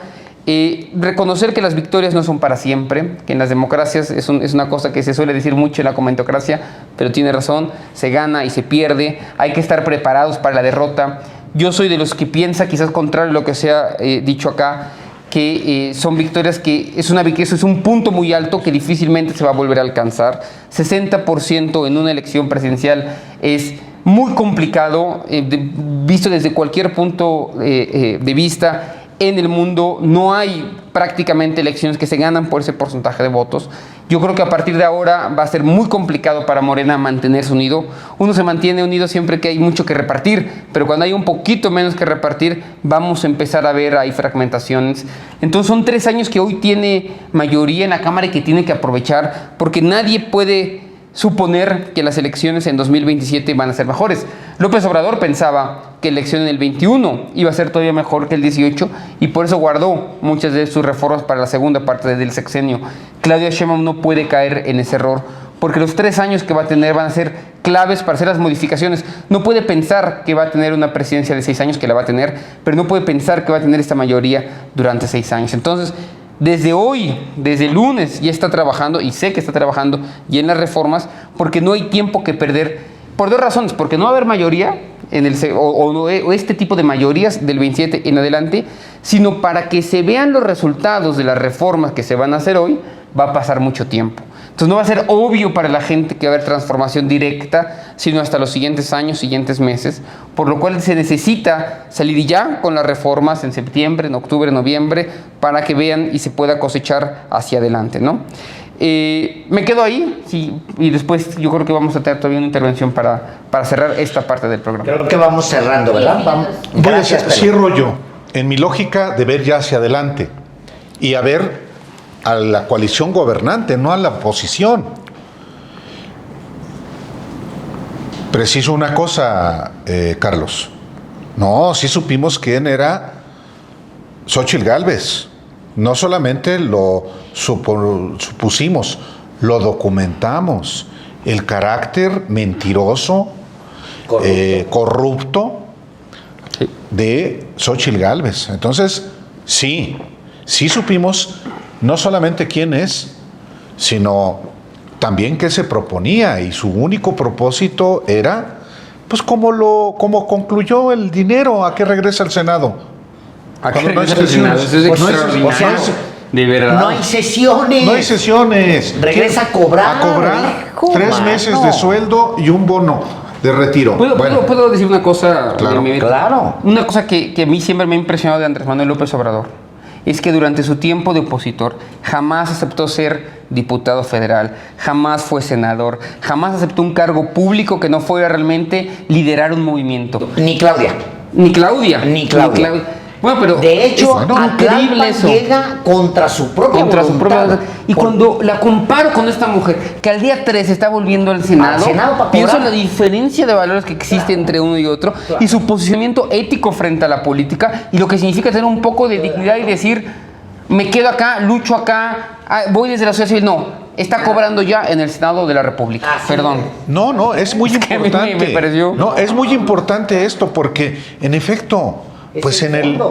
Reconocer que las victorias no son para siempre, que en las democracias es una cosa que se suele decir mucho en la comentocracia, pero tiene razón, se gana y se pierde, hay que estar preparados para la derrota. Yo soy de los que piensa, quizás contrario a lo que se ha dicho acá, que son victorias que es un punto muy alto que difícilmente se va a volver a alcanzar. 60% en una elección presidencial es muy complicado, visto desde cualquier punto de vista. En el mundo no hay prácticamente elecciones que se ganan por ese porcentaje de votos. Yo creo que a partir de ahora va a ser muy complicado para Morena mantenerse unido. Uno se mantiene unido siempre que hay mucho que repartir, pero cuando hay un poquito menos que repartir, vamos a empezar a ver ahí fragmentaciones. Entonces son 3 años que hoy tiene mayoría en la Cámara y que tiene que aprovechar, porque nadie puede suponer que las elecciones en 2027 van a ser mejores. López Obrador pensaba que la elección en el 21 iba a ser todavía mejor que el 18 y por eso guardó muchas de sus reformas para la segunda parte del sexenio. Claudia Sheinbaum no puede caer en ese error porque los 3 años que va a tener van a ser claves para hacer las modificaciones. No puede pensar que va a tener una presidencia de 6 años, que la va a tener, pero no puede pensar que va a tener esta mayoría durante 6 años. Entonces, desde hoy, desde el lunes, ya está trabajando, y sé que está trabajando ya en las reformas, porque no hay tiempo que perder, por 2 razones, porque no va a haber mayoría, o este tipo de mayorías del 27 en adelante, sino para que se vean los resultados de las reformas que se van a hacer hoy, va a pasar mucho tiempo. Entonces no va a ser obvio para la gente que va a haber transformación directa, sino hasta los siguientes años, siguientes meses, por lo cual se necesita salir ya con las reformas en septiembre, en octubre, en noviembre, para que vean y se pueda cosechar hacia adelante, ¿no? Me quedo ahí, sí, y después yo creo que vamos a tener todavía una intervención para cerrar esta parte del programa. Creo que vamos cerrando, ¿verdad? Vamos. Cierro yo, en mi lógica de ver ya hacia adelante y a ver a la coalición gobernante, no a la oposición. Preciso una cosa, Carlos. No, sí supimos quién era Xóchitl Gálvez. No solamente lo supusimos, lo documentamos. El carácter mentiroso, corrupto, de Xóchitl Gálvez. Entonces, sí supimos no solamente quién es, sino también qué se proponía, y su único propósito era, pues, como concluyó el dinero, a qué regresa al Senado. ¿A qué Cuando no hay regresa el Senado? sesiones. Eso es Pues, extraordinario. o sea, de verdad. No hay sesiones. No hay sesiones. Regresa a cobrar. A cobrar Hijo, 3 meses mano. de sueldo y un bono de retiro. ¿Puedo decir una cosa? Claro. Claro. Una cosa que a mí siempre me ha impresionado de Andrés Manuel López Obrador es que durante su tiempo de opositor jamás aceptó ser diputado federal, jamás fue senador, jamás aceptó un cargo público que no fuera realmente liderar un movimiento. Ni Claudia. Ni Claudia. Ni Claudia. Bueno, pero De hecho, es a increíble Tlalpan eso. llega contra su propia Contra su voluntad. propia. Y cuando la comparo con esta mujer, que al día 3 está volviendo al Senado, para pienso en cobrar. la diferencia de valores que existe entre uno y otro y su posicionamiento ético frente a la política y lo que significa tener un poco de dignidad y decir, me quedo acá, lucho acá, voy desde la sociedad civil. No, está cobrando ya en el Senado de la República. Perdón. No, es muy Es que a mí importante. me pareció. No, es muy importante esto porque, en efecto, pues en el...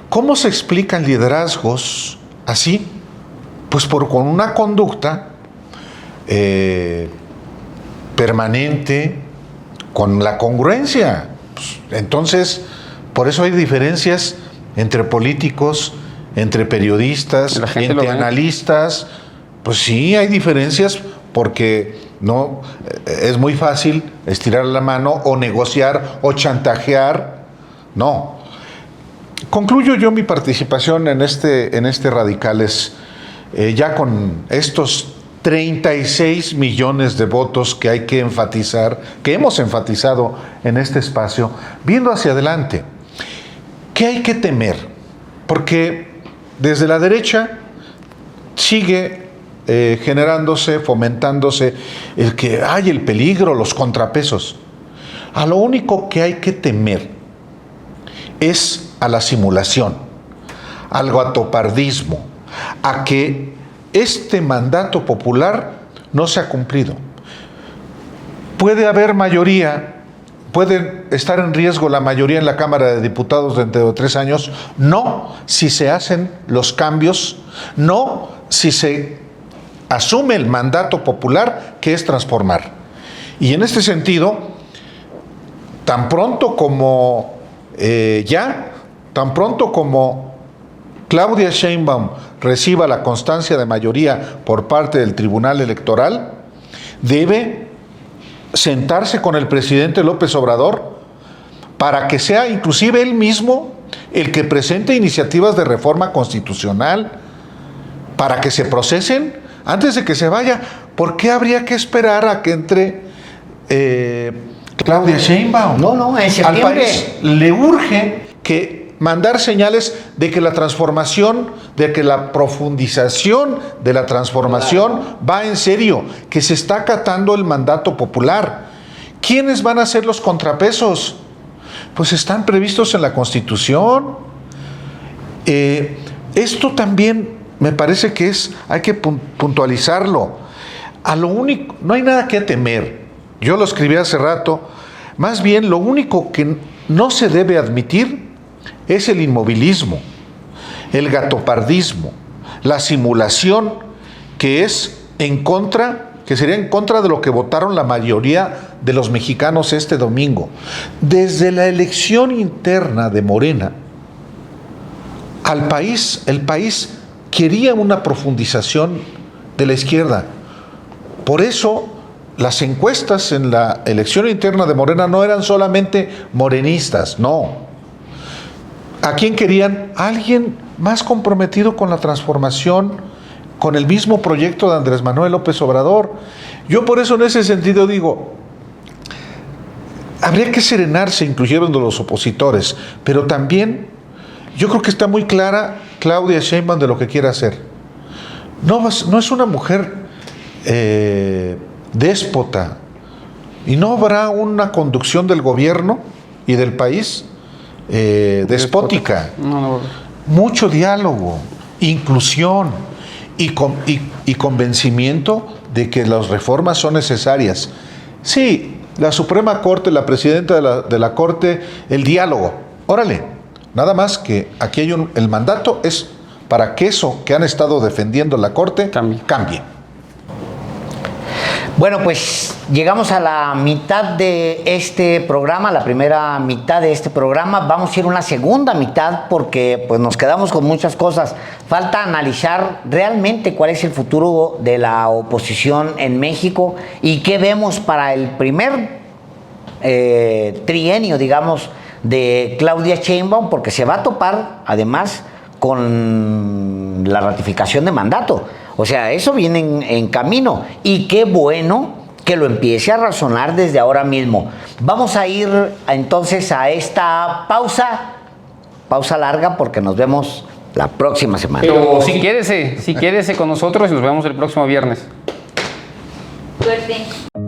¿Cómo se explican liderazgos así? Pues con una conducta permanente, con la congruencia. Pues, entonces, por eso hay diferencias entre políticos, entre periodistas, La gente lo entre ve. analistas. Pues sí, hay diferencias porque no es muy fácil estirar la mano o negociar o chantajear. No. Concluyo yo mi participación en este Radicales ya con estos 36 millones de votos que hay que enfatizar, que hemos enfatizado en este espacio, viendo hacia adelante. ¿Qué hay que temer? Porque desde la derecha sigue generándose, fomentándose el peligro, los contrapesos. A lo único que hay que temer es a la simulación, al gatopardismo, a que este mandato popular no se ha cumplido. Puede haber mayoría, puede estar en riesgo la mayoría en la Cámara de Diputados dentro de 3 años, no si se hacen los cambios, no si se asume el mandato popular, que es transformar. Y en este sentido, tan pronto como Claudia Sheinbaum reciba la constancia de mayoría por parte del Tribunal Electoral, debe sentarse con el presidente López Obrador para que sea inclusive él mismo el que presente iniciativas de reforma constitucional para que se procesen antes de que se vaya. ¿Por qué habría que esperar a que entre Claudia Sheinbaum? No, en septiembre. Al país le urge mandar señales de que la transformación, de que la profundización de la transformación va en serio, que se está acatando el mandato popular. ¿Quiénes van a ser los contrapesos? Pues están previstos en la Constitución. Esto también me parece que hay que puntualizarlo. A lo único, no hay nada que temer. Yo lo escribí hace rato. Más bien, lo único que no se debe admitir es el inmovilismo, el gatopardismo, la simulación que sería en contra de lo que votaron la mayoría de los mexicanos este domingo. Desde la elección interna de Morena, el país quería una profundización de la izquierda. Por eso, las encuestas en la elección interna de Morena no eran solamente morenistas, no. ¿A quién querían? Alguien más comprometido con la transformación, con el mismo proyecto de Andrés Manuel López Obrador. Yo por eso en ese sentido digo, habría que serenarse incluyendo los opositores, pero también yo creo que está muy clara Claudia Sheinbaum de lo que quiere hacer. No es una mujer déspota, y no habrá una conducción del gobierno y del país despótica. No. Mucho diálogo, inclusión y convencimiento de que las reformas son necesarias. Sí, la Suprema Corte, la presidenta de la Corte, el diálogo. Órale, nada más que aquí hay el mandato es para que eso que han estado defendiendo la Corte cambie. Bueno, pues llegamos a la mitad de este programa, la primera mitad de este programa. Vamos a ir a una segunda mitad porque pues nos quedamos con muchas cosas. Falta analizar realmente cuál es el futuro de la oposición en México y qué vemos para el primer trienio, digamos, de Claudia Sheinbaum, porque se va a topar además con la ratificación de mandato. O sea, eso viene en camino y qué bueno que lo empiece a razonar desde ahora mismo. Vamos a ir entonces a esta pausa larga porque nos vemos la próxima semana. Pero si quédese con nosotros y nos vemos el próximo viernes. Suerte.